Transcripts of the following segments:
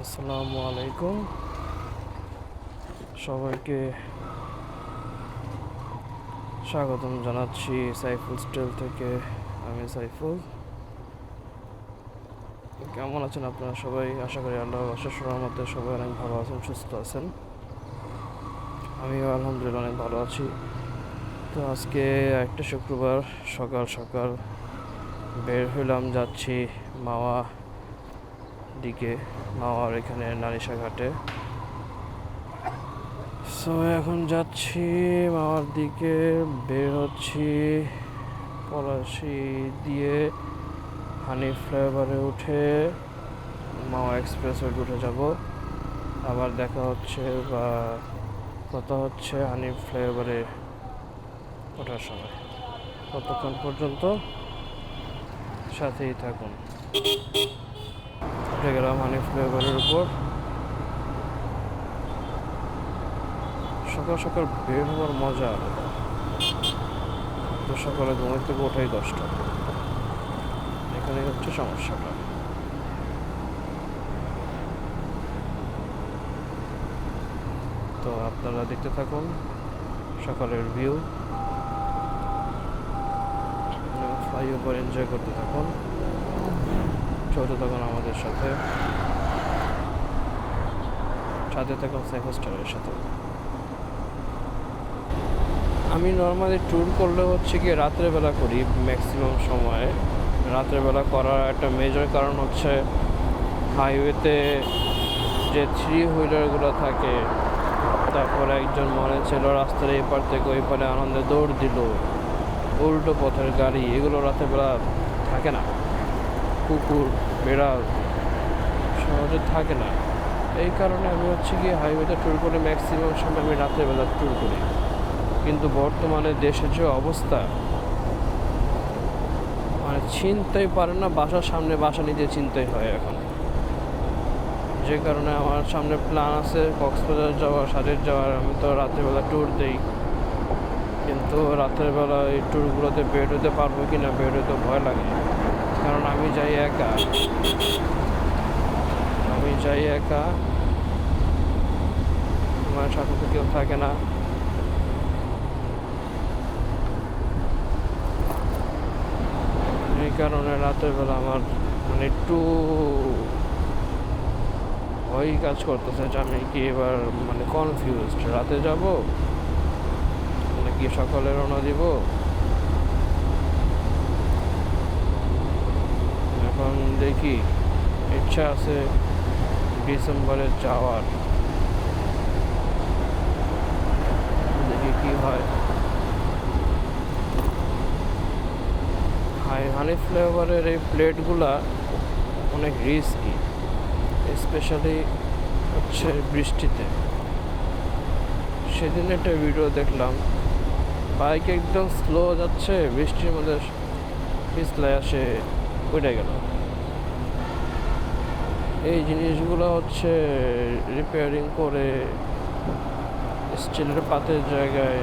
আসসালামু আলাইকুম সবাইকে স্বাগতম জানাচ্ছি সাইফুল স্টাইল থেকে। আমি সাইফুল। কেমন আছেন আপনারা সবাই? আশা করি আল্লাহর অশেষ রহমতে সবাই অনেক ভালো আছেন, সুস্থ আছেন। আমিও আলহামদুলিল্লাহ অনেক ভালো আছি। তো আজকে একটা শুক্রবার সকাল সকাল বের হইলাম, যাচ্ছি মাওয়া দিকে, মাওয়ার এখানে নারিশা ঘাটে। সো এখন যাচ্ছি মাওয়ার দিকে, বের হচ্ছি পলাশী দিয়ে হানি ফ্লাইওভারে উঠে মাওয়া এক্সপ্রেসওয়ে উঠে যাব। আবার দেখা হচ্ছে বা কথা হচ্ছে হানি ফ্লাইওভারে ওঠার সময়। ততক্ষণ পর্যন্ত সাথেই থাকুন। উঠে গেলাম হানি ফ্লাইওভারের উপর। সকাল সকাল বের হওয়ার মজা আলাদা। তো সকালে ঘুমের থেকে ওঠাই 10টা। এখানে হচ্ছে সমস্যাটা। তো আপনারা দেখতে থাকুন সকালের ভিউ, ফ্লাইওভার এনজয় করতে থাকুন, চলতে থাকুন আমাদের সাথে থাকুন সাইফুল স্টাইলের সাথে। আমি নর্মালি ট্যুর করলে হচ্ছে কি রাত্রেবেলা করি, ম্যাক্সিমাম সময় রাত্রেবেলা করার একটা মেজর কারণ হচ্ছে হাইওয়েতে যে থ্রি হুইলারগুলো থাকে, তারপরে একজন মনে ছিল রাস্তার এই পার থেকে ওই পারে আনন্দে দৌড় দিল, উল্টো পথের গাড়ি, এগুলো রাত্রেবেলা থাকে না। কুকুর বেড়াল সহজে থাকে না। এই কারণে আমি হচ্ছে কি হাইওয়েতে ট্যুর করে ম্যাক্সিমাম সময় আমি রাত্রেবেলা ট্যুর করি। কিন্তু বর্তমানে দেশের যে অবস্থা, মানে চিনতেই পারে না, বাসার সামনে বাসা নিজে চিনতেই হয় এখন। যে কারণে আমার সামনে প্ল্যান আছে কক্সবাজার যাওয়ার, সাজেক যাওয়ার। আমি তো রাত্রেবেলা ট্যুর দিই, কিন্তু রাতের বেলা এই ট্যুরগুলোতে বের হতে পারবো কি না, বের হতে ভয় লাগে। কারণ আমি যাই একা, আমার সাথে তো কেউ থাকে না। এই কারণে রাতের বেলা আমার মানে একটু ভয় কাজ করতেছে যে আমি কি এবার মানে কনফিউজড, রাতে যাব নাকি সকালে রওনা দিব। এখন দেখি, ইচ্ছা আছে ডিসেম্বরে যাওয়ার, দেখি কি হয়। হানি ফ্লেভারের এই প্লেটগুলা অনেক রিস্কি, স্পেশালি হচ্ছে বৃষ্টিতে। সেদিন একটা ভিডিও দেখলাম, বাইক একদম স্লো যাচ্ছে, বৃষ্টির মধ্যে পিছলায় আসে উঠে গেল। এই জিনিসগুলো হচ্ছে রিপেয়ারিং করে স্টিলের পাতের জায়গায়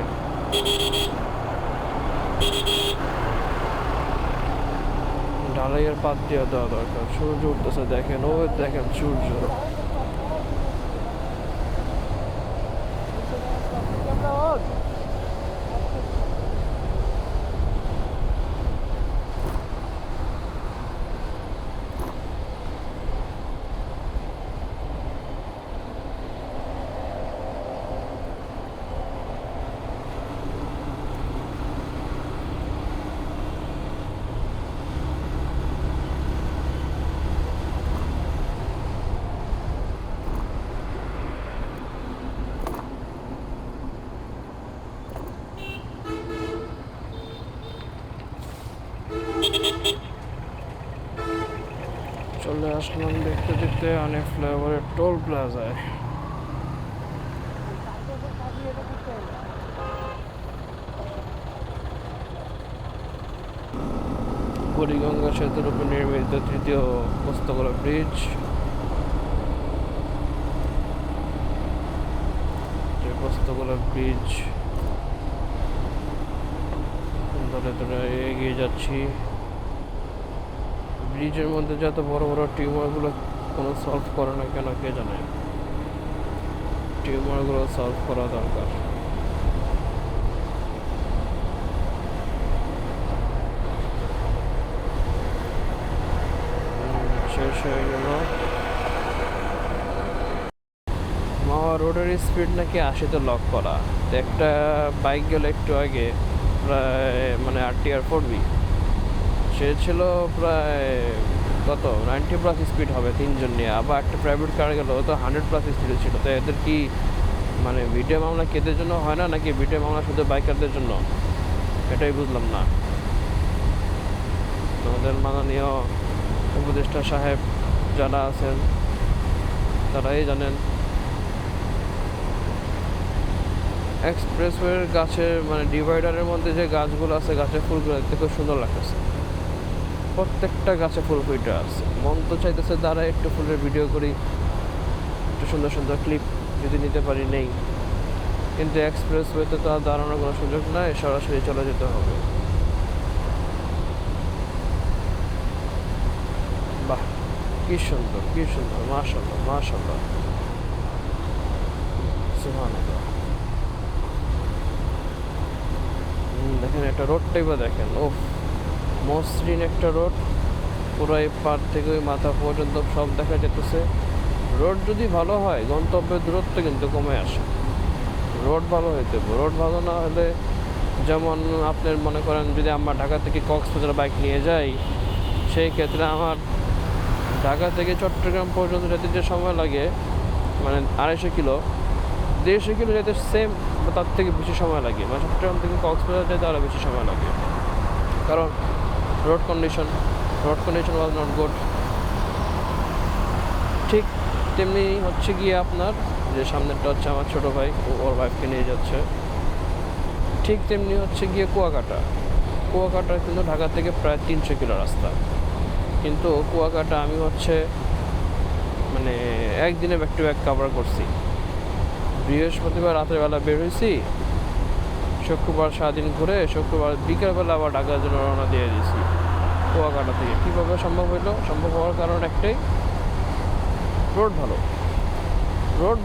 ঢালাইয়ের পাত দিয়ে দেওয়া দরকার। সূর্য উঠতেছে দেখেন, ও দেখেন সূর্য। চলে আসলাম দেখতে দেখতে অনেক ফ্লেভারের টোল প্লাজায়। বুড়িগঙ্গা সেতুর উপর নির্মিত তৃতীয় পোস্তগোলা ব্রিজ। পোস্তগোলা ব্রিজ ধরে ধরে এগিয়ে যাচ্ছি। ব্রিজের মধ্যে যত বড় বড় টিউমারগুলো কোনো সলভ করে না কেন কে জানে। টিউমারগুলো সলভ করা দরকার। শেষ হয়ে গেল। মাওয়া রোডের স্পিড নাকি 80-তে লক করা। তো একটা বাইক গেল একটু আগে, প্রায় মানে RTR 4B, সে ছিল প্রায় কত 90+ স্পিড হবে তিনজন নিয়ে। আবার একটা প্রাইভেট কার গেল, তো 100+ স্পিডে ছিল। তো এদের কি মানে ভিডিও মামলা কেদের জন্য হয় না, নাকি ভিডিও মামলা শুধু বাইকারদের জন্য, এটাই বুঝলাম না। আমাদের মাননীয় উপদেষ্টা সাহেব যারা আছেন তারাই জানেন। এক্সপ্রেসওয়ের গাছের মানে ডিভাইডারের মধ্যে যে গাছগুলো আছে, গাছের ফুলগুলো দেখতে খুব সুন্দর লাগতেছে। প্রত্যেকটা গাছে ফুল ফুটে আছে। মন তো চাইতেছে দাঁড়ায় একটু ফুলের ভিডিও করি, একটু সুন্দর সুন্দর ক্লিপ যদি নিতে পারি নেই। কিন্তু এক্সপ্রেসওয়েতে তো আর দাঁড়ানোর কোনো সুযোগ নাই, সরাসরি চলে যেতে হবে। বাহ, কি সুন্দর কি সুন্দর, মাশাআল্লাহ মাশাআল্লাহ, সুবহানাল্লাহ। দেখেন একটা রোডটাই বা দেখেন, ও মসৃণ একটা রোড, পুরো এই পার থেকে ওই মাথা পর্যন্ত সব দেখা যেতেছে। রোড যদি ভালো হয় গন্তব্যের দূরত্ব কিন্তু কমে আসে। রোড ভালো হইতে হবে। রোড ভালো না হলে, যেমন আপনার মনে করেন যদি আমরা ঢাকা থেকে কক্সবাজার বাইক নিয়ে যাই, সেই ক্ষেত্রে আমার ঢাকা থেকে চট্টগ্রাম পর্যন্ত যেতে যে সময় লাগে, মানে 250 কিলো 150 কিলো যেতে সেম বা তার থেকে বেশি সময় লাগে। মানে চট্টগ্রাম থেকে কক্সবাজার যেতে আরও বেশি সময় লাগে, কারণ road condition was not good. ঠিক তেমনি হচ্ছে গিয়ে আপনার যে সামনেরটা হচ্ছে আমার ছোটো ভাই, ওর ওয়াইফকে নিয়ে যাচ্ছে। ঠিক তেমনি হচ্ছে গিয়ে কুয়াকাটা কিন্তু ঢাকা থেকে প্রায় 300 কিলো রাস্তা। কিন্তু কুয়াকাটা আমি হচ্ছে মানে একদিনে ব্যাক টু ব্যাক কভার করছি। বৃহস্পতিবার রাতের বেলা বের হয়েছি, শুক্রবার সারাদিন ঘুরে শুক্রবার বিকেলবেলা আবার ঢাকার জন্য রওনা দিয়ে দিয়েছি কুয়াকাটা থেকে। কীভাবে সম্ভব হইলো? সম্ভব হওয়ার কারণ একটাই, রোড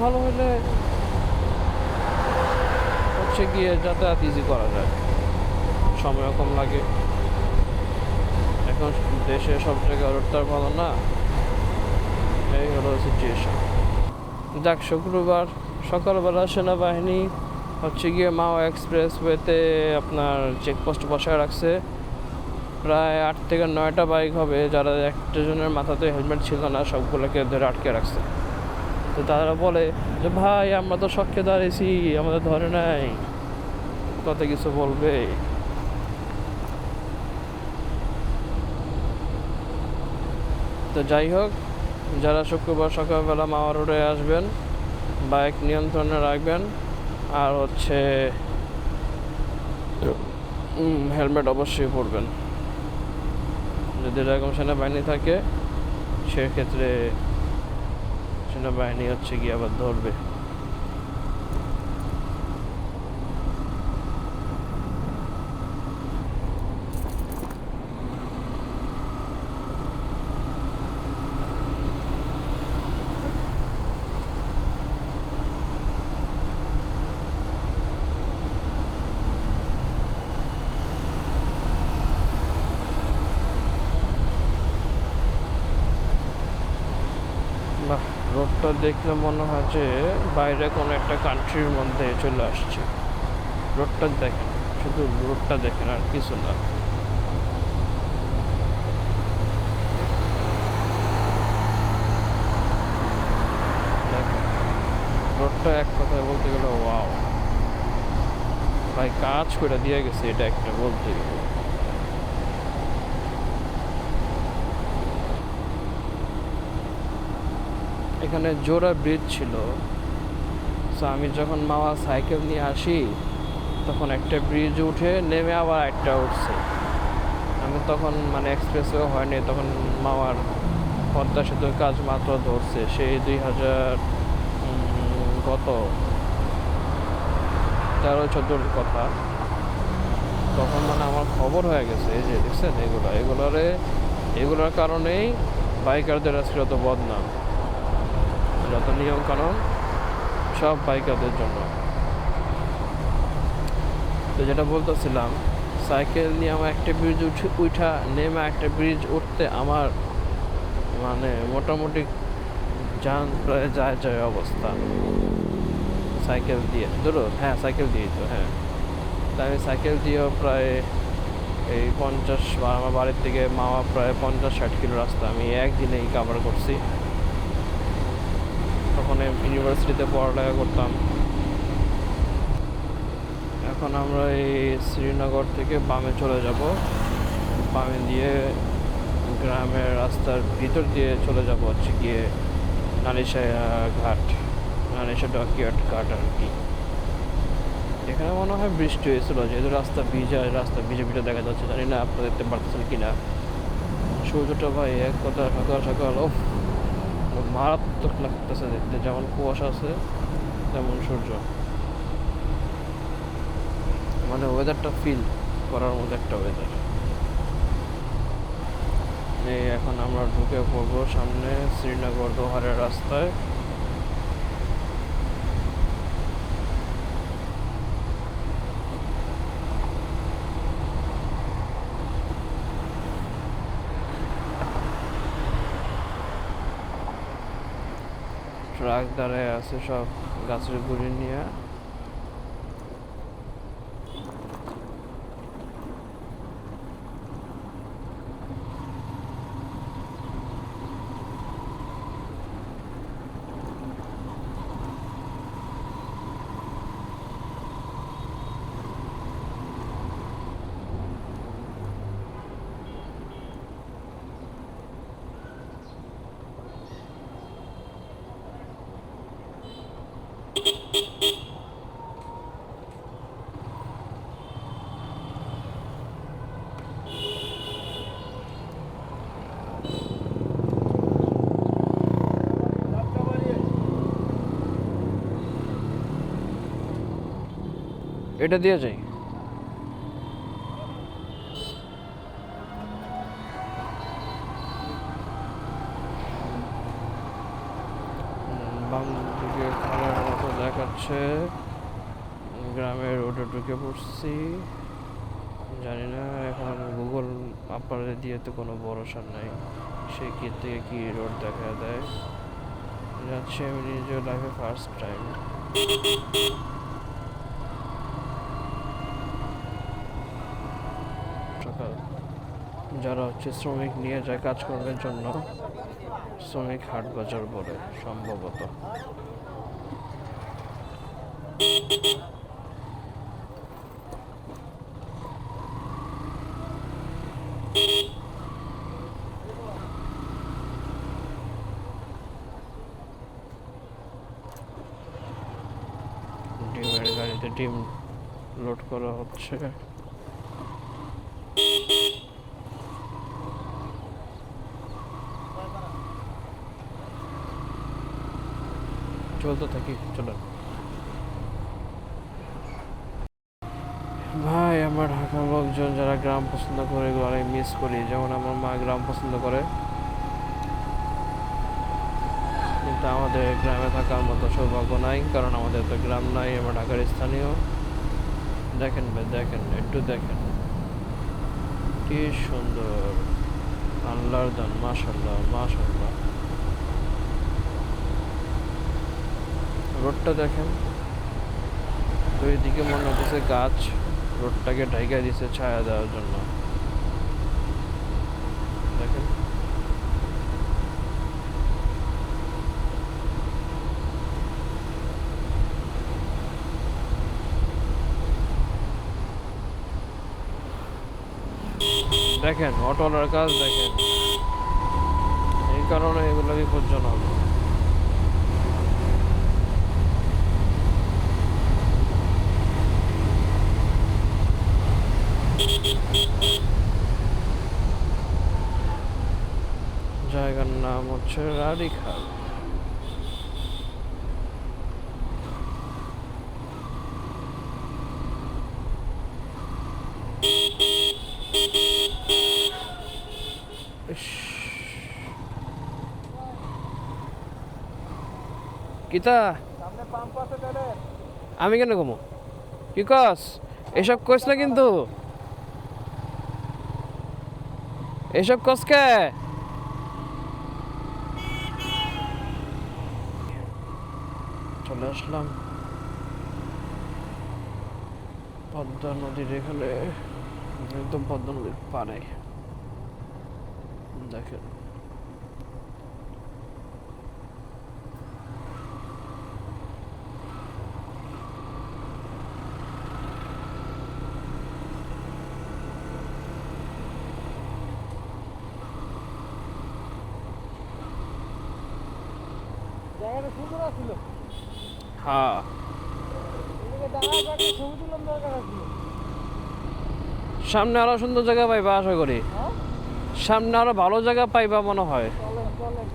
ভালো হলে হচ্ছে গিয়ে যাতায়াত ইজি করা যায়, সময়ও কম লাগে। এখন দেশে সব জায়গায় রোড তো ভালো না, এই হলো সিচুয়েশন। যাক, শুক্রবার সকালবেলা সেনাবাহিনী হচ্ছে গিয়ে মাওয়া এক্সপ্রেসওয়েতে আপনার চেকপোস্ট বসায় রাখছে। প্রায় 8 থেকে 9টা বাইক হবে, যারা একটা জনের মাথাতে হেলমেট ছিল না, সবগুলোকে ধরে আটকে রাখছে। তো তারা বলে যে ভাই আমরা তো শখে দাঁড়িয়েছি, আমাদের ধরে নাই, কত কিছু বলবে। তো যাই হোক, যারা শুক্রবার সকালবেলা মাওয়া রোডে আসবেন, বাইক নিয়ন্ত্রণে রাখবেন, আর হচ্ছে হেলমেট অবশ্যই পরবেন। যদি এরকম সেনাবাহিনী থাকে, সেক্ষেত্রে সেনাবাহিনী হচ্ছে গিয়ে আবার ধরবে। বাহ, রোডটা দেখলে মনে হয় যে বাইরে কোনো একটা কান্ট্রির মধ্যে চলে আসছে। রোডটা দেখেন, শুধু রোডটা দেখেন, আর কিছু না। দেখেন রোডটা এক কথায় বলতে গেলে ওয়াও ভাই, কাজ করে দিয়ে গেছে, এটা একটা বলতে গেলে। এখানে জোড়া ব্রিজ ছিল, তো আমি যখন মাওয়া সাইকেল নিয়ে আসি, তখন একটা ব্রিজ উঠে নেমে আবার একটা উঠছে। আমি তখন মানে এক্সপ্রেসও হয়নি, তখন মাওয়ার পদ্মা সেতুর কাজ মাত্র ধরছে, সেই 2000 কত 13-14 কথা। তখন মানে আমার খবর হয়ে গেছে। এই যে দেখছেন, এগুলোর কারণেই বাইকারদের আজকে যত বদনাম, যত নিয়ম কানুন সব বাইকারদের জন্য। তো যেটা বলতেছিলাম, সাইকেল নিয়ে আমার একটা ব্রিজ উঠা নেমে একটা ব্রিজ উঠতে আমার মানে মোটামুটি যান প্রায় যায় অবস্থা। সাইকেল দিয়ে ধরো, হ্যাঁ সাইকেল দিয়েই তো, হ্যাঁ। তাই আমি সাইকেল দিয়েও প্রায় এই 50 বা আমার বাড়ির থেকে মামা প্রায় 50-60 কিলো রাস্তা আমি একদিনেই কাভার করছি। তখন ইউনিভার্সিটিতে পড়ালেখা করতাম। এখন আমরা এই শ্রীনগর থেকে বামে চলে যাব, বামে দিয়ে গ্রামের রাস্তার ভিতর দিয়ে চলে যাব হচ্ছে গিয়ে নালিশা ঘাট, নালিশা ডকইয়ার্ড ঘাট আর কি। এখানে মনে হয় বৃষ্টি হয়েছিল, যেহেতু রাস্তা ভিজে ভিজে দেখা যাচ্ছে। জানি না আপনারা দেখতে পারতেছেন কিনা। সূর্যটা ভাই এক কথা সকাল সকাল মারাত্মক লাগতেছে দেখতে, যেমন কুয়াশা আছে তেমন সূর্য। মানে ওয়েদারটা ফিল করার মতো একটা ওয়েদার। এই এখন আমরা ঢুকে পড়বো সামনে শ্রীনগর দোহারের রাস্তায়। ট্রাক দাঁড়ায় আছে সব গাছের গুড়ি নিয়ে। এটা দিয়ে যাই। বাম দিকে খালের মতো দেখাচ্ছে, গ্রামের রোডে ঢুকে পড়ছি। জানি না, এখন গুগল আপনাদের দিয়ে তো কোনো ভরসা নাই, সে কি থেকে কি রোড দেখা দেয়। যাচ্ছি আমি নিজের লাইফে ফার্স্ট টাইম। সকাল যারা হচ্ছে শ্রমিক নিয়ে যায় কাজকর্মের জন্য, শ্রমিক হাট বাজার বলে সম্ভবত। ডিমের গাড়িতে ডিম লোড করা হচ্ছে। চলতে থাকি, চলো ভাই। আমার ঢাকার লোকজন যারা গ্রাম পছন্দ করে এগুলো আমি মিস করি। যেমন আমার মা গ্রাম পছন্দ করে, কিন্তু আমাদের গ্রামে থাকার মতো সৌভাগ্য নাই, কারণ আমাদের তো গ্রাম নাই, আমরা ঢাকার স্থানীয়। দেখেন ভাই, দেখেন একটু দেখেন কি সুন্দর, আল্লাহর দান, মাশাআল্লাহ মাশাআল্লাহ। রোডটা দেখেন, দুই দিকে মনে হচ্ছে গাছ রোডটাকে ঢাইকা দিছে ছায়া দেওয়ার জন্য। দেখেন দেখেন অটোলার কাজ দেখেন, এই কারণে এগুলো বিপজ্জনক। জায়গার নাম হচ্ছে রাড়িখাল। কিতা আমি কেন কমো কি কস এসব কইস না কিন্তু এসব কস কে চলে আসলাম পদ্মা নদীর এখানে একদম পদ্মা নদীর পাড়ে দেখেন জায়গাটা সুন্দর আছিল। হ্যাঁ ছবি তুলার দরকার আছিল। সামনে আরো সুন্দর জায়গা পাইবা আশা করি হ্যাঁ সামনে আরো ভালো জায়গা পাইবা মনে হয় চলেন চলেন।